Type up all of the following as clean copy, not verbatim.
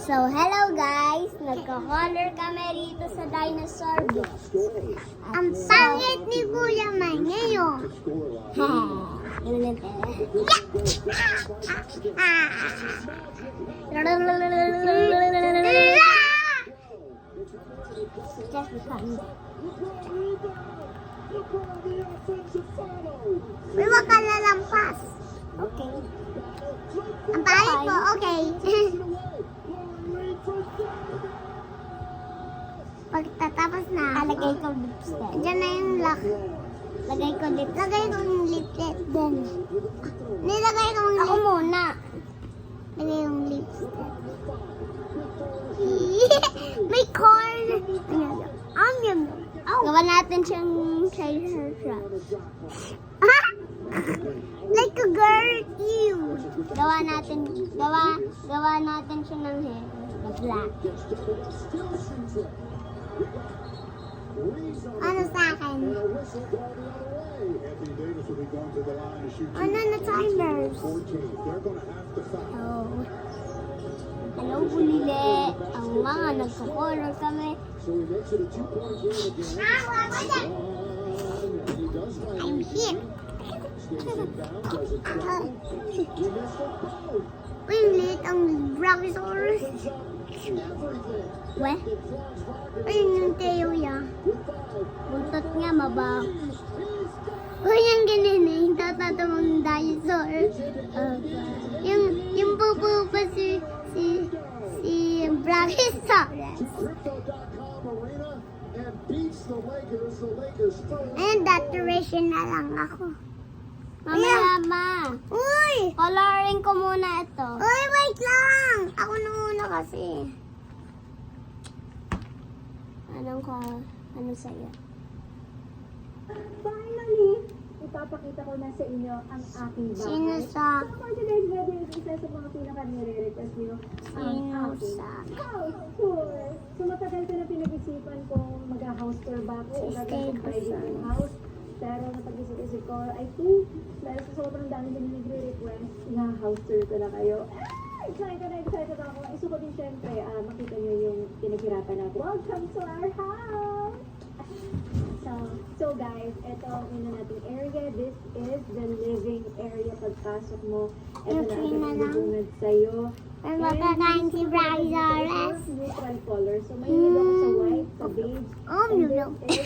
So, hello guys! Nagka-color kami rito sa dinosaur books. Ang pangit ni Kuya May ngayon. Ganun Just because. May wag ka lalampas. Okay. Ang pangit po, okay. Pagtatapos na, Lagay ko lipstick. dyan na yung lock. Lagay ko lipstick. Lagay ko yung lipstick din. Nilagay ko yung Ako muna. Lagay yung lipstick. May corn. Yum. Oh. Gawa natin siyang treasure trap. Like a girl, ew. Gawa natin siya ng hair na black. Ano sa akin? Ano na timers? Oh. Hello, bulile. Ang mga nagko-color kami. I'm here. Uy, lit ang Brachiosaurus. Weh, Ayun yung Theoya. buntot nga mabaho. Uy, yung ganun eh. Yung tatatamang dinosaur. Yung bubu pa si Brachiosaurus. And that direction na lang ako. Mamaya, ma. Uy! Coloring ko muna ito. Uy, wait lang! Ako na muna kasi. Ano sa'yo? Finally, ipapakita ko na sa inyo ang aking bahay. Sino sa... So for today's video, isa sa mga pinaka-nire-request nyo, ang Sino aking sa... house tour. So matagal ko na pinag-isipan kung mag-house tour ba ako o gagawin private yung house. Pero napag-isip-isip ko, I think, dahil sa sobrang dami din nagre-request, na house tour ko na kayo. Excited ako. Gusto ko din syempre, makita nyo yung pinaghirapan natin. Welcome to our house! So guys, ito ang una nating area. This is the living area. Pagpasok mo, ito na Okay na ang lang. bubungad sa'yo. May makakain si Brachiosaurus. Neutral color. So may hilig ako sa white, sa beige. Oh, And no. this is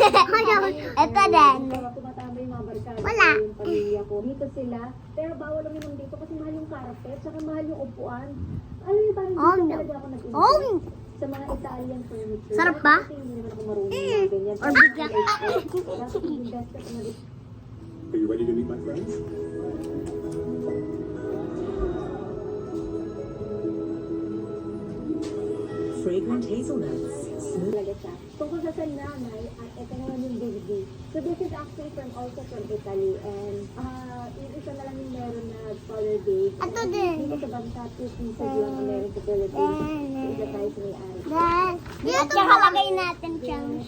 Ito din. Tumatambay yung mga barkada Wala. ko, yung pamilya ko. Dito sila. Pero bawal uminom dito kasi mahal yung carpet. Saka mahal yung upuan. Ano yung parang Oh, dito no. talaga ako nag-inom. Oh! Sa mga Italian furniture. Sarap ba? Kasi hindi naman ako marunong ng ganyan. Or bigyan. Dapat invest ka na dito. Are you ready to meet my friends? Fragrant hazelnuts. Smooth. Talaga siya. Tungkol sa nanay, ito naman yung baby. So this is actually also from Italy. And yung isa na lang yung meron na color beige. Ito din. Dito sa bansa, 2 pieces lang ang meron sa Philippines. Isa tayo sa may-ari. Then, At dito saka ba? lagay natin siyang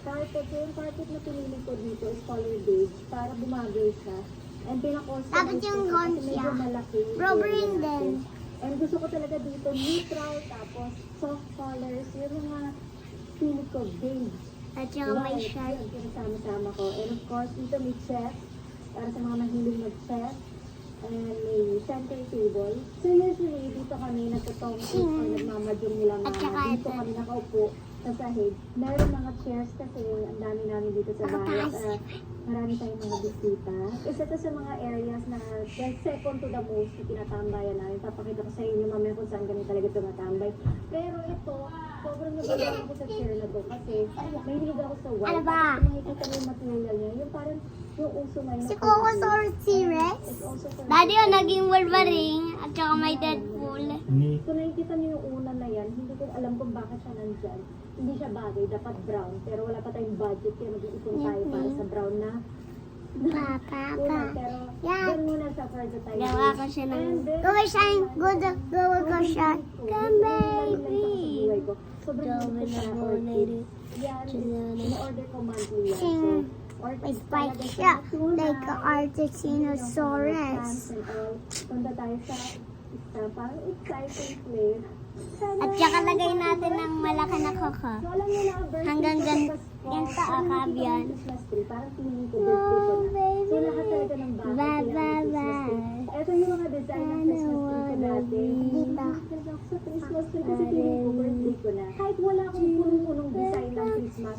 Carpet, so yung carpet na pinili ko dito is color beige para bumagay siya. And pinakosta Dapat yung gown medyo siya. malaki. yung Rubber area ring natin. din. And gusto ko talaga dito neutral, tapos soft colors, yung mga pili ko beige. At saka may White, shirt. yun, kinasama-sama ko. And of course, dito may chef, para sa mga mahilig mag-chef. And may center table. So usually, dito kami nagtotongkit or nagmamadyong nila At mga. saka Dito ito. kami nakaupo sa sahig. Meron mga chairs kasi ang dami namin dito sa bahay. Nakataas. Marami tayong mga bisita. Isa to sa mga areas na second to the most na tinatambayan namin. Papakita ko sa inyo mamaya kung saan kami talaga tumatambay. Pero ito, sobrang nagagawa ko sa chair na to kasi mahilig ako sa white. Ano ba? Kung makikita mo yung material niya, yung parang yung uso ngayon. Si Cocosaurus T-Rex. It's also for Daddy, yung naging Wolverine at saka may Deadpool. Kung nakikita niyo yung una na yan, hindi ko alam kung bakit siya nandyan. Hindi siya bagay, dapat brown. Pero wala pa tayong budget kaya mag-iipon tayo para sa brown na Papa. una. Pero Yan. doon muna sa for the time. Gawa ko siya ng... And then, Go shine. Go shine. Come, baby. Sobrang gusto ko na orchid. Yan, in-order ko monthly yan. Sing. So, orchid May talaga spike siya. siya. Like a Artesinosaurus. Punta tayo sa isa, parang exciting place. At saka lagay natin ng malaki na koko. So, alam niyo na, birthday Hanggang ko ganito bukas ko, ang kabiyan. Christmas tree, parang feeling ko birthday ko na. So, lahat talaga ng bahay, Bye, kailangan bye, Christmas tree. bye. Ito yung mga design ng Christmas tree ko dati. Dito. Sa Christmas tree kasi feeling ko birthday ko na. Kahit wala akong punong-punong design ng Christmas